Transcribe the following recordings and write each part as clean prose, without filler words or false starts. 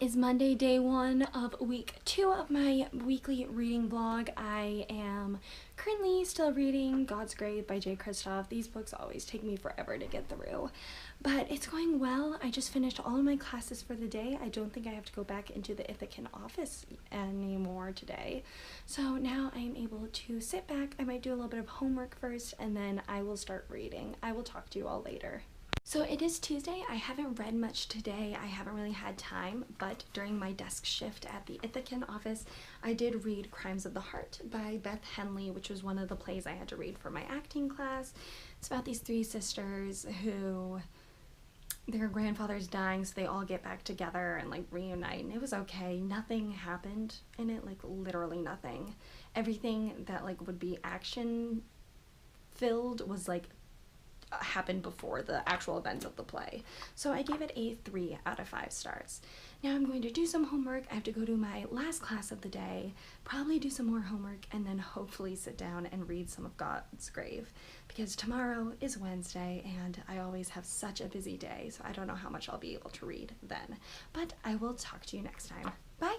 Is Monday, day one of week 2 of my weekly reading vlog. I am currently still reading God's Grave by Jay Kristoff. These books always take me forever to get through, but it's going well. I just finished all of my classes for the day. I don't think I have to go back into the Ithacan office anymore today. So now I am able to sit back. I might do a little bit of homework first, and then I will start reading. I will talk to you all later. So it is Tuesday. I haven't read much today. I haven't really had time, but during my desk shift at the Ithacan office, I did read Crimes of the Heart by Beth Henley, which was one of the plays I had to read for my acting class. It's about these 3 sisters who their grandfather's dying, so they all get back together and like reunite, and it was okay. Nothing happened in it, like literally nothing. Everything that like would be action filled was like happened before the actual events of the play. So I gave it a 3 out of 5 stars. Now I'm going to do some homework. I have to go to my last class of the day, probably do some more homework, and then hopefully sit down and read some of God's Grave, because tomorrow is Wednesday and I always have such a busy day, so I don't know how much I'll be able to read then. But I will talk to you next time. Bye!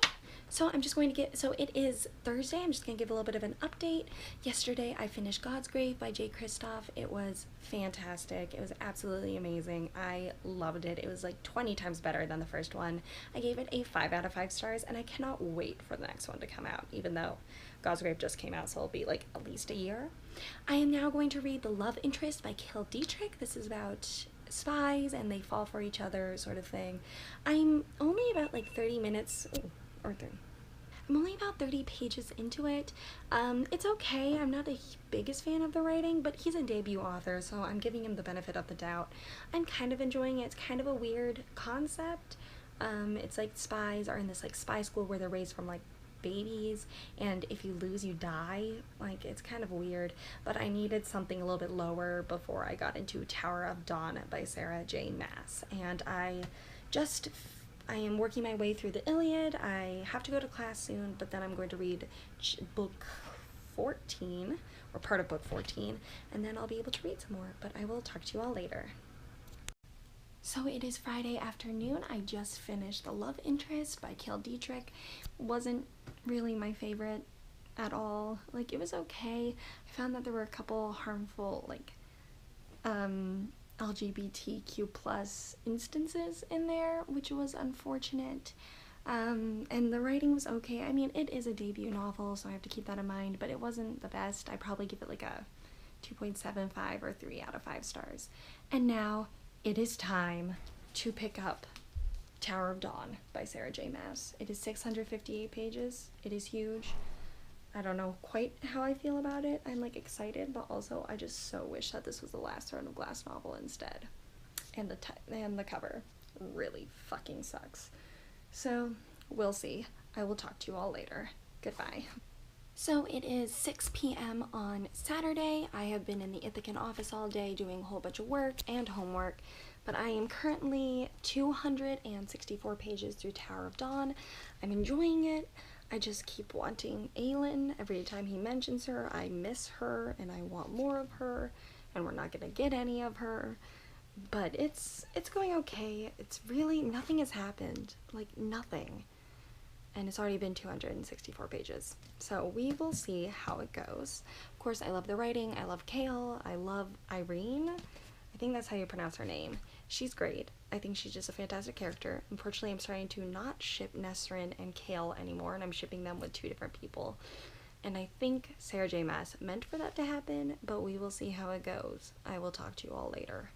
So it is Thursday. I'm just going to give a little bit of an update. Yesterday I finished God's Grave by Jay Kristoff. It was fantastic. It was absolutely amazing. I loved it. It was like 20 times better than the first one. I gave it a 5 out of 5 stars, and I cannot wait for the next one to come out, even though God's Grave just came out, so it'll be like at least a year. I am now going to read The Love Interest by Cale Dietrich. This is about spies and they fall for each other sort of thing. I'm only about like 30 minutes, or 30. I'm only about 30 pages into it. It's okay. I'm not the biggest fan of the writing, but he's a debut author, so I'm giving him the benefit of the doubt. I'm kind of enjoying it. It's kind of a weird concept. It's like spies are in this like spy school where they're raised from like babies, and if you lose you die. Like, it's kind of weird, but I needed something a little bit lower before I got into Tower of Dawn by Sarah J. Maas, and I am working my way through the Iliad. I have to go to class soon, but then I'm going to read book 14, or part of book 14, and then I'll be able to read some more, but I will talk to you all later. So it is Friday afternoon. I just finished The Love Interest by Cale Dietrich. Wasn't really my favorite at all. Like, it was okay. I found that there were a couple harmful, like, LGBTQ plus instances in there, which was unfortunate. And the writing was okay. I mean, it is a debut novel, so I have to keep that in mind, but it wasn't the best. I probably give it like a 2.75 or 3 out of 5 stars. And now it is time to pick up Tower of Dawn by Sarah J. Maas. It is 658 pages. It is huge. I don't know quite how I feel about it. I'm like excited, but also I just so wish that this was the last Throne of Glass novel instead. And the cover really fucking sucks. So we'll see. I will talk to you all later. Goodbye. So it is 6 p.m. on Saturday. I have been in the Ithacan office all day doing a whole bunch of work and homework, but I am currently 264 pages through Tower of Dawn. I'm enjoying it. I just keep wanting Aelin. Every time he mentions her, I miss her and I want more of her, and we're not gonna get any of her. But it's going okay. It's really, nothing has happened. Like, nothing. And it's already been 264 pages. So we will see how it goes. Of course, I love the writing. I love Cale. I love Irene. I think that's how you pronounce her name. She's great. I think she's just a fantastic character. Unfortunately, I'm starting to not ship Nesrin and Cale anymore, and I'm shipping them with 2 different people. And I think Sarah J. Maas meant for that to happen, but we will see how it goes. I will talk to you all later.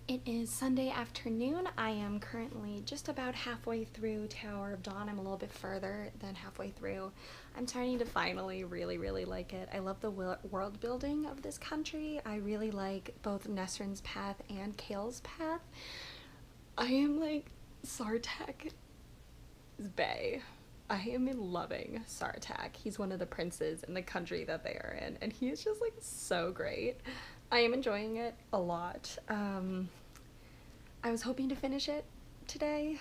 It is Sunday afternoon. I am currently just about halfway through Tower of Dawn. I'm a little bit further than halfway through. I'm starting to finally really like it. I love the world building of this country. I really like both Nesrin's path and Cale's path. I am like Sartek's bae. I am loving Sartek. He's one of the princes in the country that they are in, and he is just like so great. I am enjoying it a lot. I was hoping to finish it today,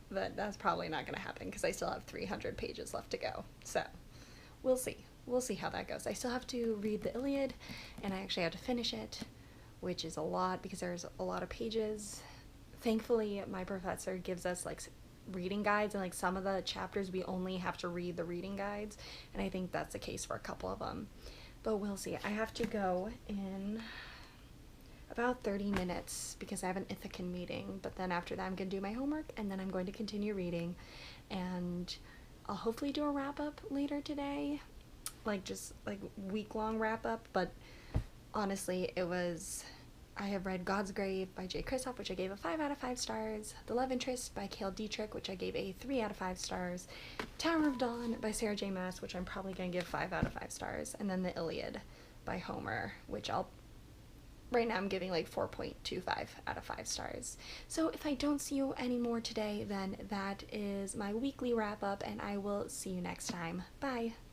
but that's probably not going to happen because I still have 300 pages left to go. So we'll see. We'll see how that goes. I still have to read the Iliad, and I actually have to finish it, which is a lot because there's a lot of pages. Thankfully, my professor gives us like reading guides, and like some of the chapters we only have to read the reading guides, and I think that's the case for a couple of them. But we'll see. I have to go in about 30 minutes because I have an Ithacan meeting, but then after that I'm going to do my homework, and then I'm going to continue reading, and I'll hopefully do a wrap up later today, like just like week-long wrap up. But honestly, I have read God's Grave by Jay Kristoff, which I gave a 5 out of 5 stars, The Love Interest by Cale Dietrich, which I gave a 3 out of 5 stars, Tower of Dawn by Sarah J Maas, which I'm probably going to give 5 out of 5 stars, and then The Iliad by Homer, which right now I'm giving like 4.25 out of 5 stars. So if I don't see you anymore today, then that is my weekly wrap up, and I will see you next time. Bye!